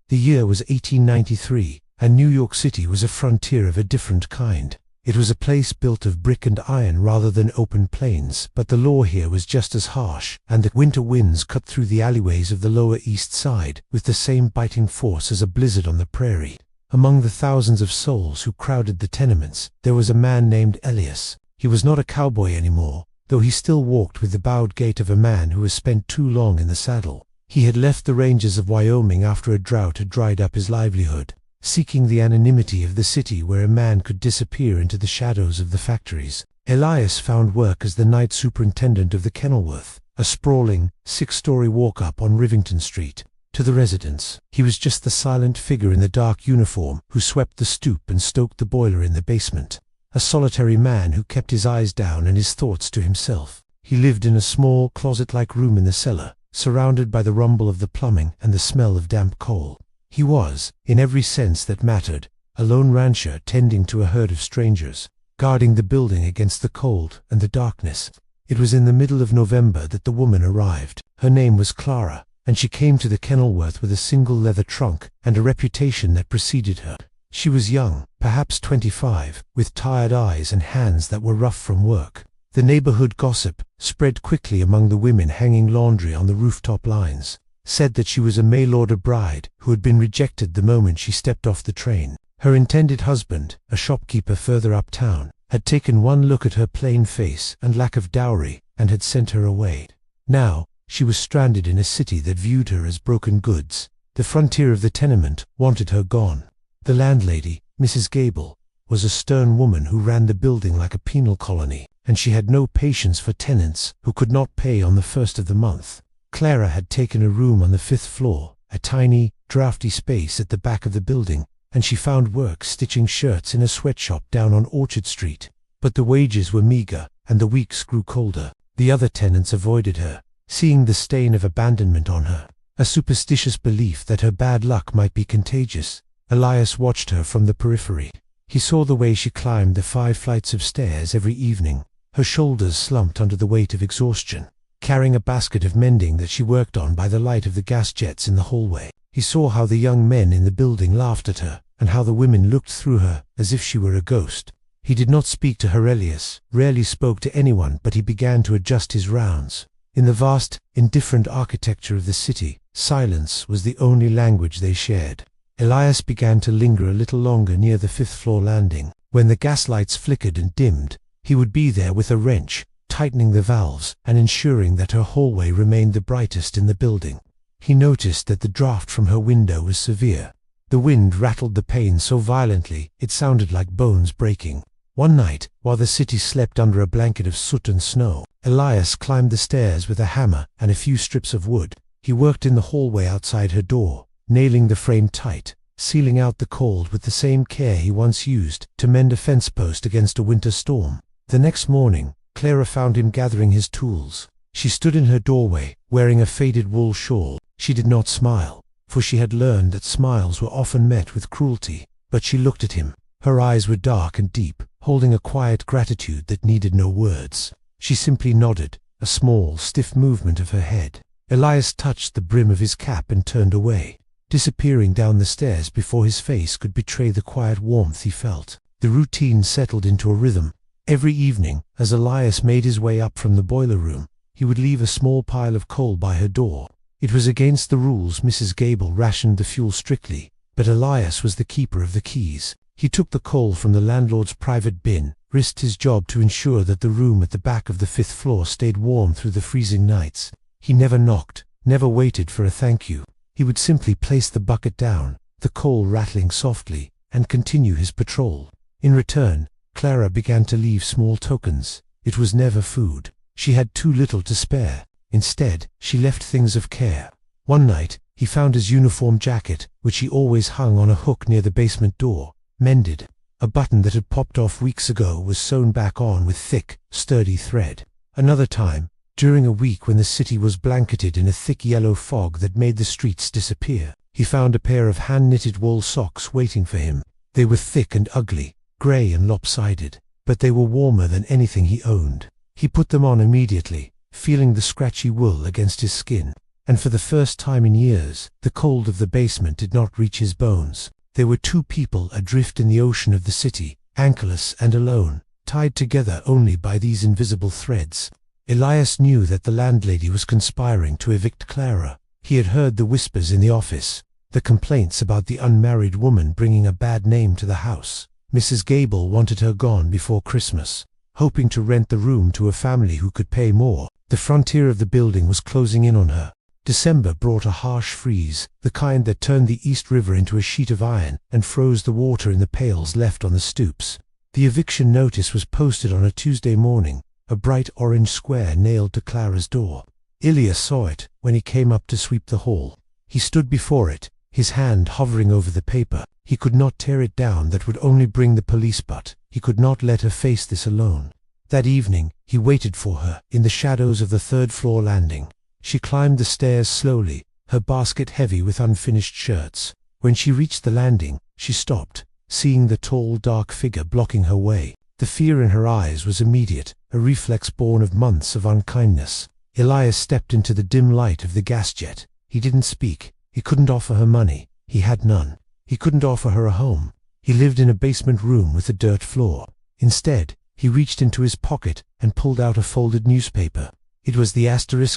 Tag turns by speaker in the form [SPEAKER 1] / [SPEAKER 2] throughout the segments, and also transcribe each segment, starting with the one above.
[SPEAKER 1] The year was 1893, and New York City was a frontier of a different kind. It was a place built of brick and iron rather than open plains, but the law here was just as harsh, and the winter winds cut through the alleyways of the Lower East Side with the same biting force as a blizzard on the prairie. Among the thousands of souls who crowded the tenements, there was a man named Elias. He was not a cowboy anymore, though he still walked with the bowed gait of a man who has spent too long in the saddle. He had left the ranges of Wyoming after a drought had dried up his livelihood, seeking the anonymity of the city where a man could disappear into the shadows of the factories. Elias found work as the night superintendent of the Kenilworth, a sprawling, 6-story walk-up on Rivington Street. To the residents, he was just the silent figure in the dark uniform who swept the stoop and stoked the boiler in the basement. A solitary man who kept his eyes down and his thoughts to himself. He lived in a small, closet-like room in the cellar, surrounded by the rumble of the plumbing and the smell of damp coal. He was, in every sense that mattered, a lone rancher tending to a herd of strangers, guarding the building against the cold and the darkness. It was in the middle of November that the woman arrived. Her name was Clara, and she came to the Kenilworth with a single leather trunk and a reputation that preceded her. She was young, perhaps 25, with tired eyes and hands that were rough from work. The neighborhood gossip, spread quickly among the women hanging laundry on the rooftop lines, said that she was a mail-order bride who had been rejected the moment she stepped off the train. Her intended husband, a shopkeeper further uptown, had taken one look at her plain face and lack of dowry and had sent her away. Now, she was stranded in a city that viewed her as broken goods. The frontier of the tenement wanted her gone. The landlady, Mrs. Gable, was a stern woman who ran the building like a penal colony, and she had no patience for tenants who could not pay on the first of the month. Clara had taken a room on the 5th floor, a tiny, drafty space at the back of the building, and she found work stitching shirts in a sweatshop down on Orchard Street. But the wages were meager, and the weeks grew colder. The other tenants avoided her, seeing the stain of abandonment on her, a superstitious belief that her bad luck might be contagious. Elias watched her from the periphery. He saw the way she climbed the 5 flights of stairs every evening, her shoulders slumped under the weight of exhaustion, carrying a basket of mending that she worked on by the light of the gas jets in the hallway. He saw how the young men in the building laughed at her, and how the women looked through her as if she were a ghost. He did not speak to her. Elias rarely spoke to anyone, but he began to adjust his rounds. In the vast, indifferent architecture of the city, silence was the only language they shared. Elias began to linger a little longer near the 5th floor landing. When the gas lights flickered and dimmed, he would be there with a wrench, tightening the valves and ensuring that her hallway remained the brightest in the building. He noticed that the draft from her window was severe. The wind rattled the pane so violently it sounded like bones breaking. One night, while the city slept under a blanket of soot and snow, Elias climbed the stairs with a hammer and a few strips of wood. He worked in the hallway outside her door, nailing the frame tight, sealing out the cold with the same care he once used to mend a fence post against a winter storm. The next morning, Clara found him gathering his tools. She stood in her doorway, wearing a faded wool shawl. She did not smile, for she had learned that smiles were often met with cruelty, but she looked at him. Her eyes were dark and deep, holding a quiet gratitude that needed no words. She simply nodded, a small, stiff movement of her head. Elias touched the brim of his cap and turned away, disappearing down the stairs before his face could betray the quiet warmth he felt. The routine settled into a rhythm. Every evening, as Elias made his way up from the boiler room, he would leave a small pile of coal by her door. It was against the rules. Mrs. Gable rationed the fuel strictly, but Elias was the keeper of the keys. He took the coal from the landlord's private bin, risked his job to ensure that the room at the back of the 5th floor stayed warm through the freezing nights. He never knocked, never waited for a thank you. He would simply place the bucket down, the coal rattling softly, and continue his patrol. In return, Clara began to leave small tokens. It was never food. She had too little to spare. Instead, she left things of care. One night, he found his uniform jacket, which he always hung on a hook near the basement door, mended. A button that had popped off weeks ago was sewn back on with thick, sturdy thread. Another time, during a week when the city was blanketed in a thick yellow fog that made the streets disappear, he found a pair of hand-knitted wool socks waiting for him. They were thick and ugly, grey and lopsided, but they were warmer than anything he owned. He put them on immediately, feeling the scratchy wool against his skin. and for the first time in years, the cold of the basement did not reach his bones. There were two people adrift in the ocean of the city, anchorless and alone, tied together only by these invisible threads. Elias knew that the landlady was conspiring to evict Clara. He had heard the whispers in the office, the complaints about the unmarried woman bringing a bad name to the house. Mrs. Gable wanted her gone before Christmas, hoping to rent the room to a family who could pay more. The frontier of the building was closing in on her. December brought a harsh freeze, the kind that turned the East River into a sheet of iron and froze the water in the pails left on the stoops. The eviction notice was posted on a Tuesday morning, a bright orange square nailed to Clara's door. Ilya saw it when he came up to sweep the hall. He stood before it, his hand hovering over the paper. He could not tear it down, that would only bring the police, but he could not let her face this alone. That evening, he waited for her in the shadows of the third-floor landing. She climbed the stairs slowly, her basket heavy with unfinished shirts. When she reached the landing, she stopped, seeing the tall, dark figure blocking her way. The fear in her eyes was immediate, a reflex born of months of unkindness. Elias stepped into the dim light of the gas jet. He didn't speak. He couldn't offer her money. He had none. He couldn't offer her a home. He lived in a basement room with a dirt floor. Instead, he reached into his pocket and pulled out a folded newspaper. It was the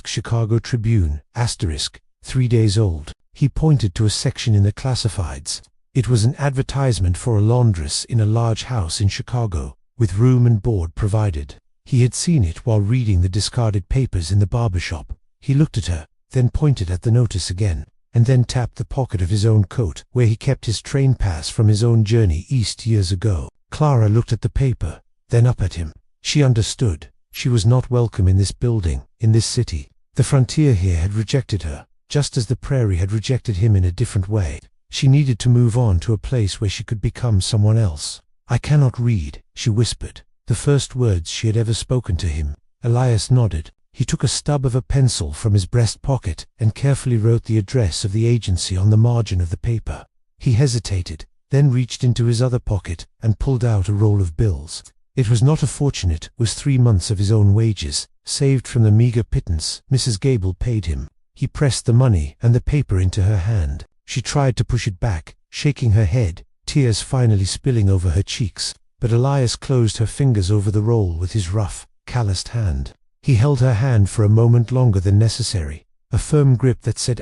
[SPEAKER 1] Chicago Tribune, 3 days old. He pointed to a section in the classifieds. It was an advertisement for a laundress in a large house in Chicago, with room and board provided. He had seen it while reading the discarded papers in the barber shop. He looked at her, then pointed at the notice again, and then tapped the pocket of his own coat, where he kept his train pass from his own journey east years ago. Clara looked at the paper, then up at him. She understood. She was not welcome in this building, in this city. The frontier here had rejected her, just as the prairie had rejected him in a different way. She needed to move on to a place where she could become someone else. "I cannot read," she whispered, the first words she had ever spoken to him. Elias nodded. He took a stub of a pencil from his breast pocket and carefully wrote the address of the agency on the margin of the paper. He hesitated, then reached into his other pocket and pulled out a roll of bills. It was not a fortune, it was 3 months of his own wages, saved from the meager pittance Mrs. Gable paid him. He pressed the money and the paper into her hand. She tried to push it back, shaking her head, tears finally spilling over her cheeks, but Elias closed her fingers over the roll with his rough, calloused hand. He held her hand for a moment longer than necessary, a firm grip that said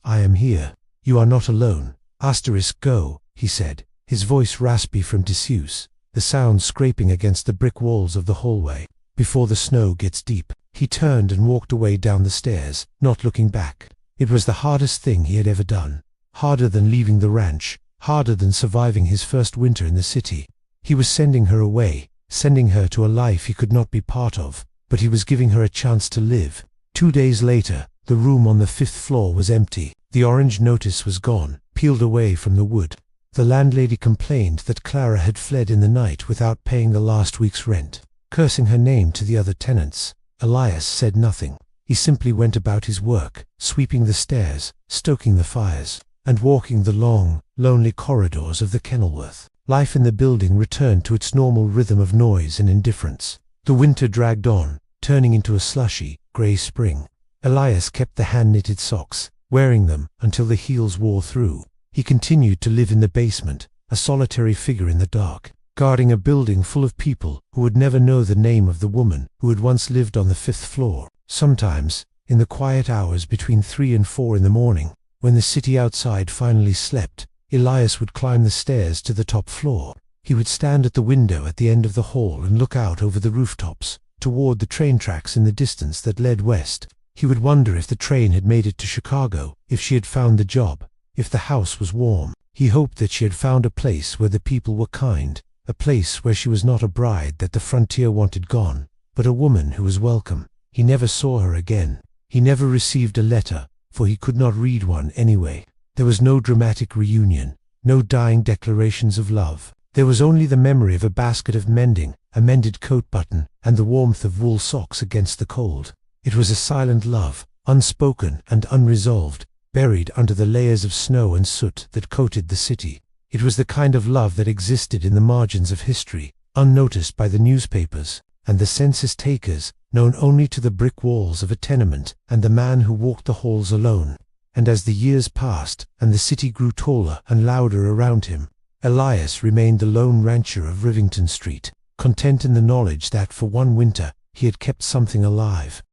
[SPEAKER 1] "I am here. You are not alone. Go," he said, his voice raspy from disuse, the sound scraping against the brick walls of the hallway. "Before the snow gets deep." He turned and walked away down the stairs, not looking back. It was the hardest thing he had ever done. Harder than leaving the ranch, harder than surviving his first winter in the city. He was sending her away, sending her to a life he could not be part of, but he was giving her a chance to live. 2 days later, the room on the 5th floor was empty. The orange notice was gone, peeled away from the wood. The landlady complained that Clara had fled in the night without paying the last week's rent, cursing her name to the other tenants. Elias said nothing. He simply went about his work, sweeping the stairs, stoking the fires, and walking the long, lonely corridors of the Kenilworth. Life in the building returned to its normal rhythm of noise and indifference. The winter dragged on, turning into a slushy, grey spring. Elias kept the hand-knitted socks, wearing them until the heels wore through. He continued to live in the basement, a solitary figure in the dark, guarding a building full of people who would never know the name of the woman who had once lived on the 5th floor. Sometimes, in the quiet hours between 3 and 4 in the morning, when the city outside finally slept, Elias would climb the stairs to the top floor. He would stand at the window at the end of the hall and look out over the rooftops, toward the train tracks in the distance that led west. He would wonder if the train had made it to Chicago, if she had found the job, if the house was warm. He hoped that she had found a place where the people were kind, a place where she was not a bride that the frontier wanted gone, but a woman who was welcome. He never saw her again. He never received a letter, for he could not read one anyway. There was no dramatic reunion, no dying declarations of love. There was only the memory of a basket of mending, a mended coat button, and the warmth of wool socks against the cold. It was a silent love, unspoken and unresolved, buried under the layers of snow and soot that coated the city. It was the kind of love that existed in the margins of history, unnoticed by the newspapers and the census takers, known only to the brick walls of a tenement and the man who walked the halls alone. And as the years passed, and the city grew taller and louder around him, Elias remained the lone rancher of Rivington Street, content in the knowledge that for one winter he had kept something alive.